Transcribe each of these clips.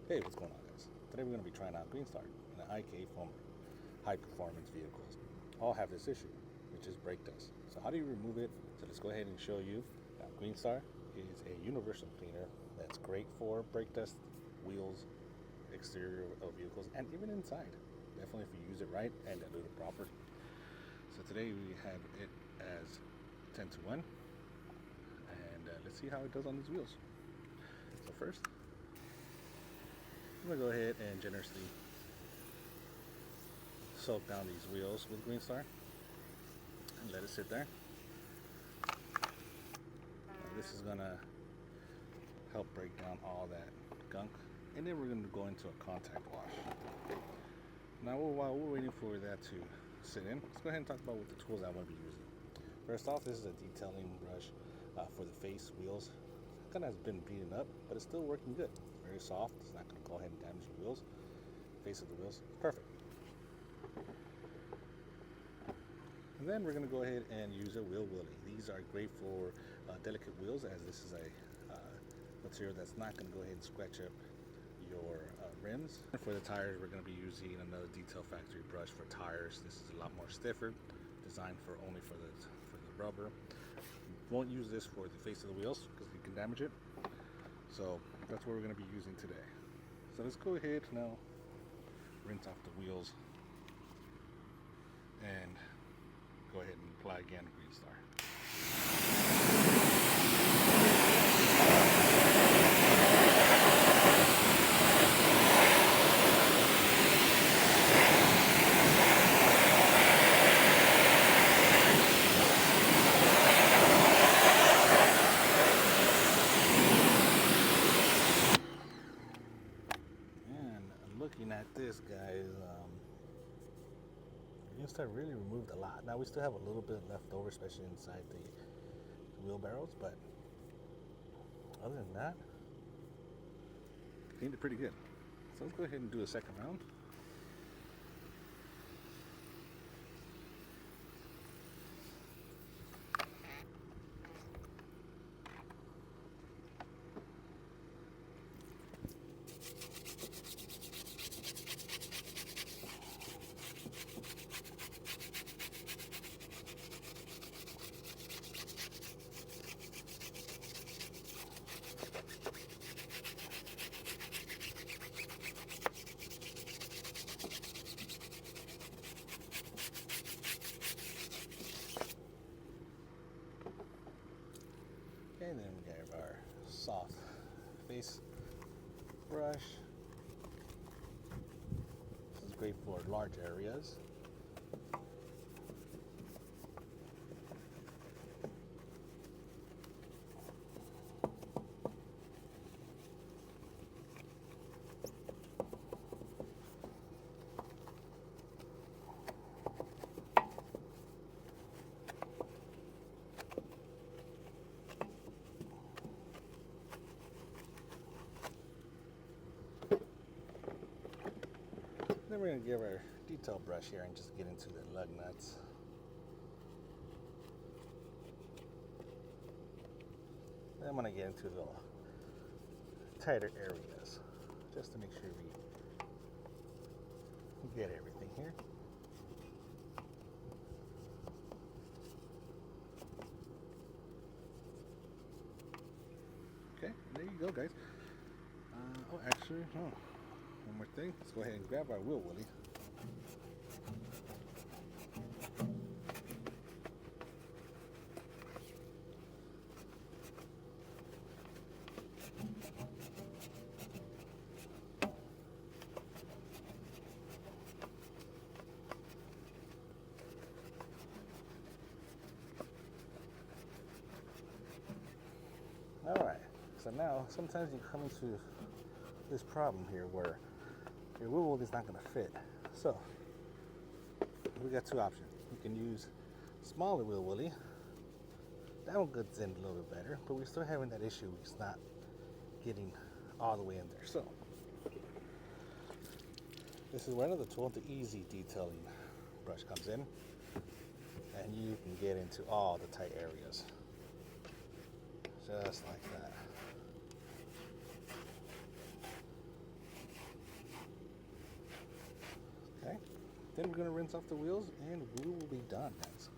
Hey, what's going on, guys? Today we're going to be trying out Greenstar in an IK foam high performance vehicles. All have this issue, which is brake dust. So how do you remove it? So let's go ahead and show you. Now, Greenstar is a universal cleaner that's great for brake dust, wheels, exterior of vehicles, and even inside. Definitely if you use it right and do it proper. So today we have it as 10 to 1, and let's see how it does on these wheels. So first, I'm going to go ahead and generously soak down these wheels with Greenstar and let it sit there. Now this is going to help break down all that gunk, and then we're going to go into a contact wash. Now while we're waiting for that to sit in, let's go ahead and talk about what the tools I'm going to be using. First off, this is a detailing brush for the face wheels. It kind of has been beaten up, but it's still working good. Very soft. It's not going to go ahead and damage the wheels. Face of the wheels, perfect. And then we're going to go ahead and use a wheel willy. These are great for delicate wheels, as this is a material that's not going to go ahead and scratch up your rims. And for the tires, we're going to be using another Detail Factory brush for tires. This is a lot more stiffer, designed for only for the rubber. Won't use this for the face of the wheels because you can damage it. So that's what we're going to be using today. So let's go ahead now, rinse off the wheels, and go ahead and apply again Greenstar. Looking at this, guys, Greenstar really removed a lot. Now we still have a little bit left over, especially inside the wheelbarrows, but other than that, cleaned it pretty good. So let's go ahead and do a second round. Okay, then we have our soft face brush. This is great for large areas. Then we're going to give our detail brush here and just get into the lug nuts. Then I'm going to get into the tighter areas just to make sure we get everything here. Okay, there you go, guys. One more thing. Let's go ahead and grab our wheel willy. All right. So now, sometimes you come into this problem here where your wheel willy is not going to fit. So we got two options. You can use smaller wheel willy. That one gets in a little bit better, but we're still having that issue. It's not getting all the way in there. So this is where another tool, the easy detailing brush, comes in, and you can get into all the tight areas. Just like that. Then we're going to rinse off the wheels and we will be done, guys.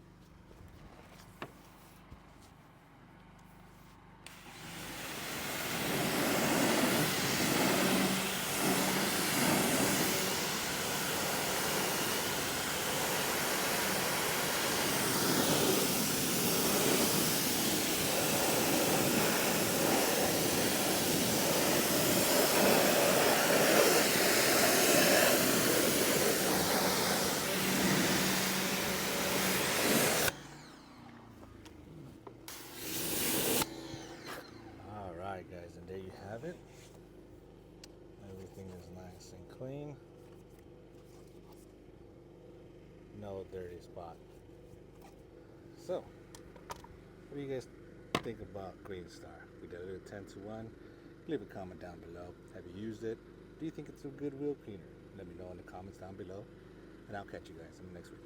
Alright guys, and there you have it. Everything is nice and clean. No dirty spot. So, what do you guys think about Greenstar? We did a 10-to-1. Leave a comment down below. Have you used it? Do you think it's a good wheel cleaner? Let me know in the comments down below. And I'll catch you guys in the next video.